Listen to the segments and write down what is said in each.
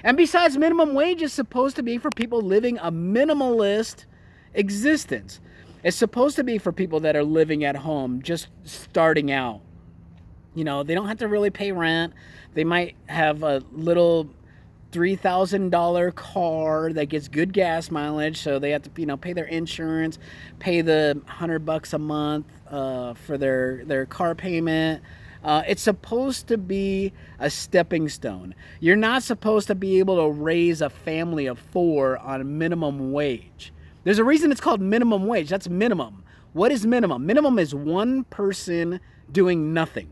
And besides, minimum wage is supposed to be for people living a minimalist existence. It's supposed to be for people that are living at home, just starting out. You know, they don't have to really pay rent. They might have a little $3,000 car that gets good gas mileage, so they have to, you know, pay their insurance, pay the $100 a month for their car payment. It's supposed to be a stepping stone. You're not supposed to be able to raise a family of 4 on minimum wage. There's a reason it's called minimum wage. That's minimum. What is minimum? Minimum is one person doing nothing.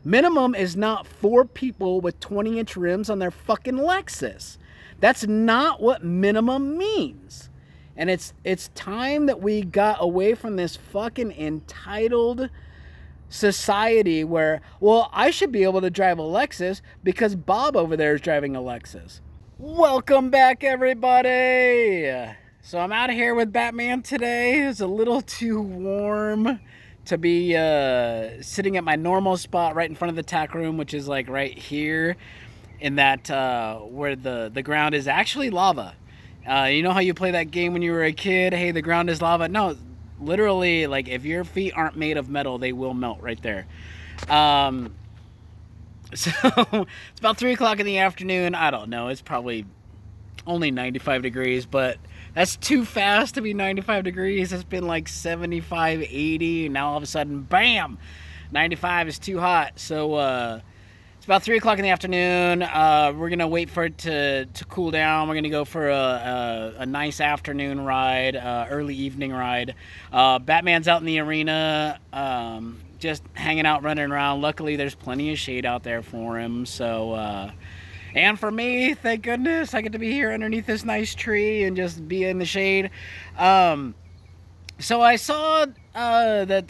Minimum is not 4 people with 20-inch rims on their fucking Lexus. That's not what minimum means. And it's time that we got away from this fucking entitled society where, well, I should be able to drive a Lexus because Bob over there is driving a Lexus. Welcome back, everybody. So I'm out here with Batman today. It's a little too warm to be sitting at my normal spot right in front of the tack room, which is like right here in that where the ground is actually lava. You know how you play that game when you were a kid? Hey, the ground is lava. No, literally, like, if your feet aren't made of metal, they will melt right there. So it's about 3 o'clock in the afternoon. I don't know. It's probably only 95 degrees, but that's too fast to be 95 degrees. It's been like 75, 80, and now all of a sudden, bam, 95 is too hot. So it's about 3 o'clock in the afternoon. We're going to wait for it to cool down. We're going to go for a nice afternoon ride, early evening ride. Batman's out in the arena, just hanging out, running around. Luckily, there's plenty of shade out there for him. So, and for me, thank goodness, I get to be here underneath this nice tree and just be in the shade. So I saw that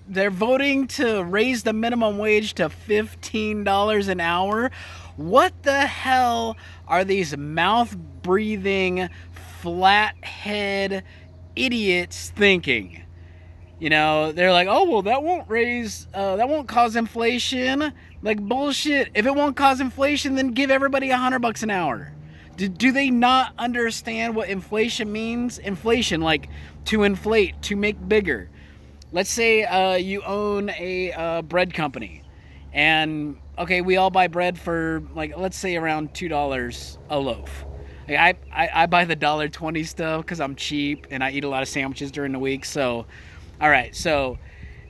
they're voting to raise the minimum wage to $15 an hour. What the hell are these mouth-breathing, flathead idiots thinking? You know, they're like, oh, well, that won't cause inflation. Like, bullshit. If it won't cause inflation, then give everybody $100 an hour. Do they not understand what inflation means? Inflation, like to inflate, to make bigger. Let's say you own a bread company. And, okay, we all buy bread for, like, let's say around $2 a loaf. Like, I buy the $1.20 stuff because I'm cheap and I eat a lot of sandwiches during the week. So, all right, so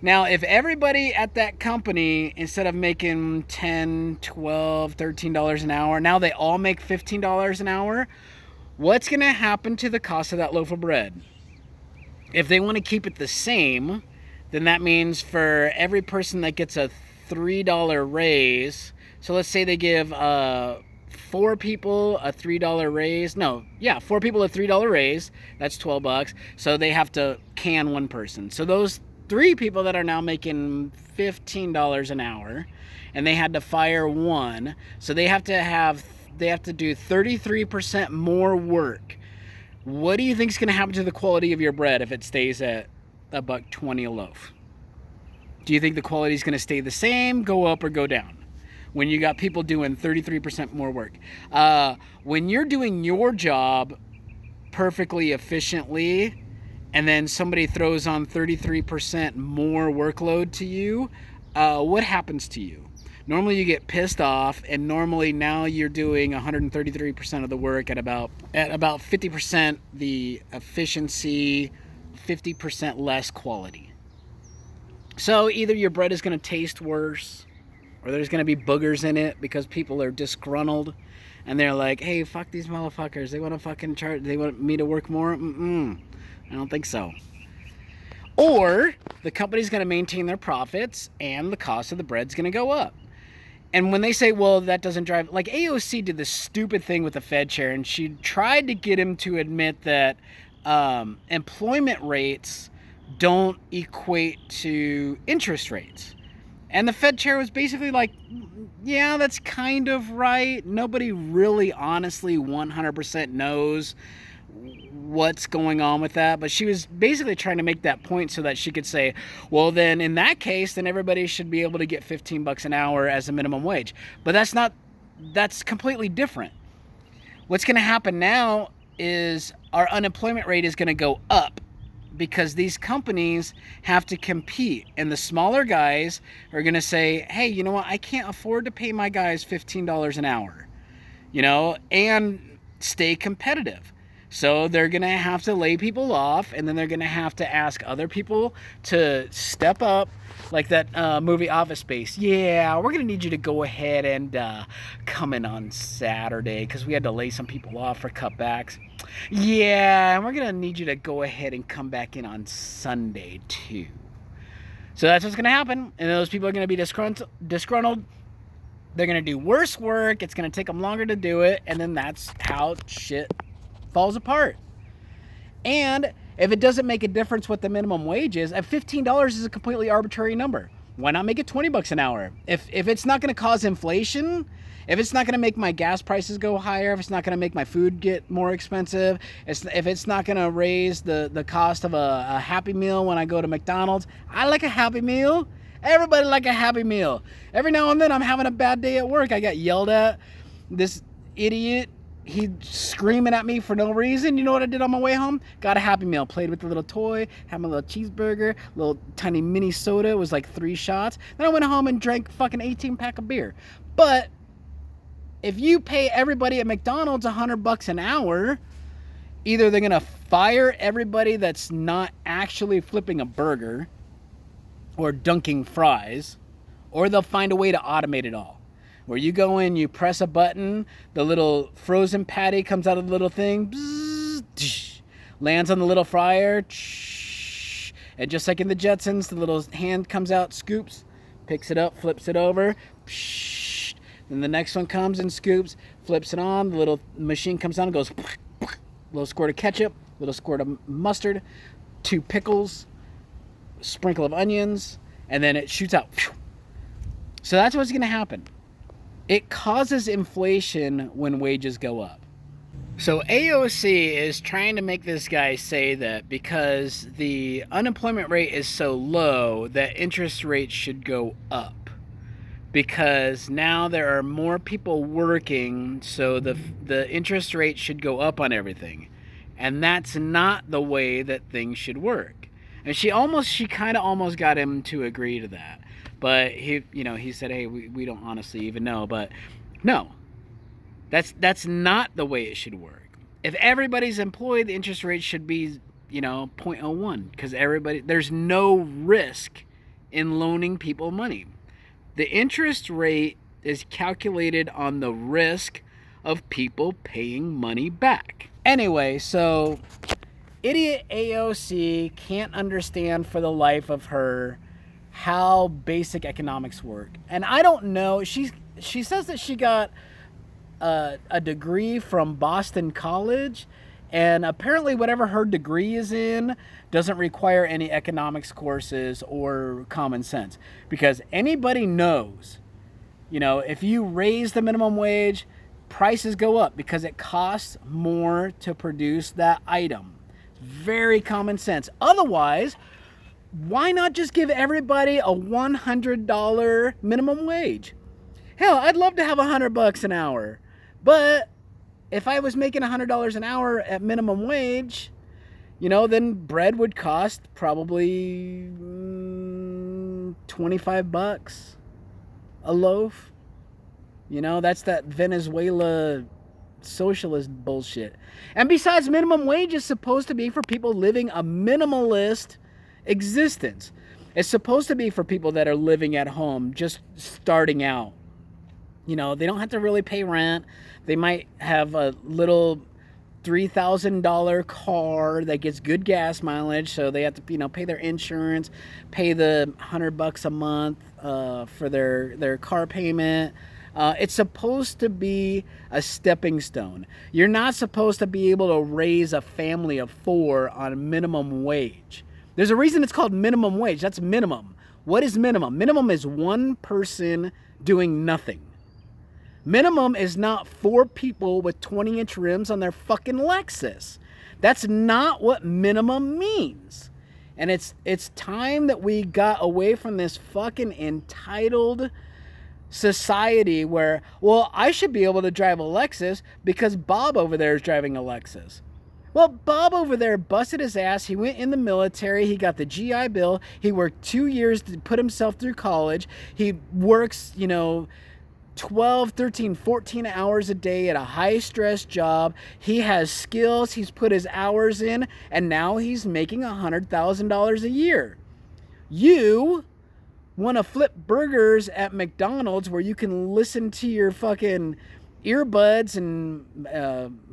now if everybody at that company, instead of making $10, $12, $13 an hour, now they all make $15 an hour, what's going to happen to the cost of that loaf of bread? If they want to keep it the same, then that means for every person that gets a $3 raise, so let's say they give 4 people a $3 raise. No, yeah, 4 people a $3 raise. That's $12. So they have to can one person. So those 3 people that are now making $15 an hour, and they had to fire one. So they have to do 33% more work. What do you think is going to happen to the quality of your bread if it stays at $1.20 a loaf? Do you think the quality is going to stay the same, go up, or go down? When you got people doing 33% more work. When you're doing your job perfectly efficiently, and then somebody throws on 33% more workload to you, what happens to you? Normally you get pissed off, and normally now you're doing 133% of the work at about 50% the efficiency, 50% less quality. So either your bread is going to taste worse, or there's going to be boogers in it because people are disgruntled and they're like, hey, fuck these motherfuckers. They want to fucking charge. They want me to work more? I don't think so. Or the company's going to maintain their profits and the cost of the bread's going to go up. And when they say, well, that doesn't drive, like AOC did this stupid thing with the Fed chair, and she tried to get him to admit that employment rates don't equate to interest rates. And the Fed chair was basically like, yeah, that's kind of right. Nobody really honestly 100% knows what's going on with that. But she was basically trying to make that point so that she could say, well, then in that case, then everybody should be able to get $15 an hour as a minimum wage. But that's not that's completely different. What's going to happen now is our unemployment rate is going to go up because these companies have to compete, and the smaller guys are going to say, hey, you know what, I can't afford to pay my guys $15 an hour, and stay competitive. So they're going to have to lay people off, and then they're going to have to ask other people to step up, like that movie Office Space. Yeah, we're going to need you to go ahead and come in on Saturday because we had to lay some people off for cutbacks. Yeah, and we're going to need you to go ahead and come back in on Sunday too. So that's what's going to happen, and those people are going to be disgruntled. They're going to do worse work. It's going to take them longer to do it, and then that's how shit falls apart. And if it doesn't make a difference what the minimum wage is, at $15 is a completely arbitrary number. Why not make it $20 an hour? If it's not going to cause inflation, if it's not going to make my gas prices go higher, if it's not going to make my food get more expensive, if it's not going to raise the cost of a Happy Meal when I go to McDonald's. I like a Happy Meal. Everybody like a Happy Meal. Every now and then I'm having a bad day at work. I got yelled at. This idiot, he screaming at me for no reason. You know what I did on my way home? Got a Happy Meal, played with the little toy, had my little cheeseburger, little tiny mini soda. It was like 3 shots. Then I went home and drank fucking 18-pack of beer. But if you pay everybody at McDonald's $100 an hour, either they're gonna fire everybody that's not actually flipping a burger or dunking fries, or they'll find a way to automate it all. Where you go in, you press a button, the little frozen patty comes out of the little thing, bzzz, lands on the little fryer, and just like in the Jetsons, the little hand comes out, scoops, picks it up, flips it over, then the next one comes and scoops, flips it on, the little machine comes on and goes, little squirt of ketchup, little squirt of mustard, 2 pickles, sprinkle of onions, and then it shoots out. So that's what's going to happen. It causes inflation when wages go up. So AOC is trying to make this guy say that because the unemployment rate is so low that interest rates should go up. Because now there are more people working, so the interest rate should go up on everything. And that's not the way that things should work. And she kind of almost got him to agree to that. But he said, hey, we don't honestly even know. But no, that's not the way it should work. If everybody's employed, the interest rate should be, 0.01, because there's no risk in loaning people money. The interest rate is calculated on the risk of people paying money back. Anyway, so idiot AOC can't understand for the life of her how basic economics work. And I don't know, she says that she got a degree from Boston College, and apparently whatever her degree is in doesn't require any economics courses or common sense, because anybody knows, if you raise the minimum wage, prices go up because it costs more to produce that item. Very common sense. Otherwise, why not just give everybody a $100 minimum wage? Hell, I'd love to have $100 an hour. But if I was making $100 an hour at minimum wage, then bread would cost probably $25 a loaf. That's that Venezuela socialist bullshit. And besides, minimum wage is supposed to be for people living a minimalist existence. It's supposed to be for people that are living at home, just starting out. They don't have to really pay rent. They might have a little $3,000 car that gets good gas mileage, so they have to, pay their insurance, pay the $100 a month for their car payment. It's supposed to be a stepping stone. You're not supposed to be able to raise a family of 4 on minimum wage. There's a reason it's called minimum wage. That's minimum. What is minimum? Minimum is 1 person doing nothing. Minimum is not 4 people with 20-inch rims on their fucking Lexus. That's not what minimum means. And it's time that we got away from this fucking entitled society where, well, I should be able to drive a Lexus because Bob over there is driving a Lexus. Well, Bob over there busted his ass. He went in the military. He got the GI Bill. He worked 2 years to put himself through college. He works, 12, 13, 14 hours a day at a high-stress job. He has skills. He's put his hours in, and now he's making $100,000 a year. You want to flip burgers at McDonald's where you can listen to your fucking earbuds and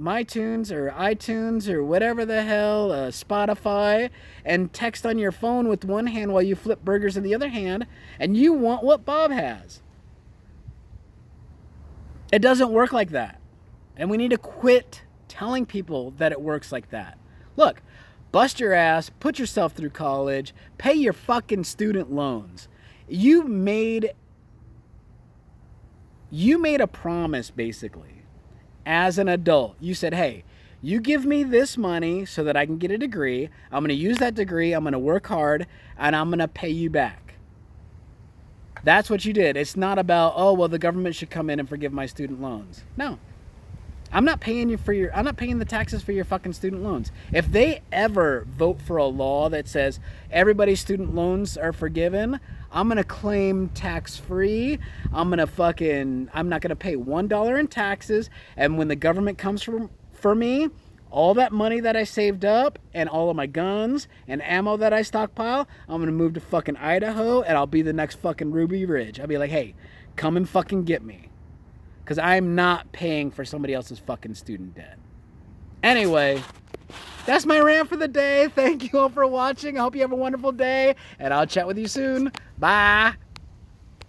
MyTunes or iTunes or whatever the hell, Spotify, and text on your phone with one hand while you flip burgers in the other hand, and you want what Bob has. It doesn't work like that. And we need to quit telling people that it works like that. Look, bust your ass, put yourself through college, pay your fucking student loans. You made a promise, basically, as an adult. You said, hey, you give me this money so that I can get a degree. I'm going to use that degree. I'm going to work hard, and I'm going to pay you back. That's what you did. It's not about, oh, well, the government should come in and forgive my student loans. No. I'm not paying the taxes for your fucking student loans. If they ever vote for a law that says everybody's student loans are forgiven, I'm going to claim tax-free. I'm not going to pay $1 in taxes. And when the government comes for me, all that money that I saved up and all of my guns and ammo that I stockpile, I'm going to move to fucking Idaho and I'll be the next fucking Ruby Ridge. I'll be like, hey, come and fucking get me. Because I'm not paying for somebody else's fucking student debt. Anyway, that's my rant for the day. Thank you all for watching. I hope you have a wonderful day. And I'll chat with you soon. Bye.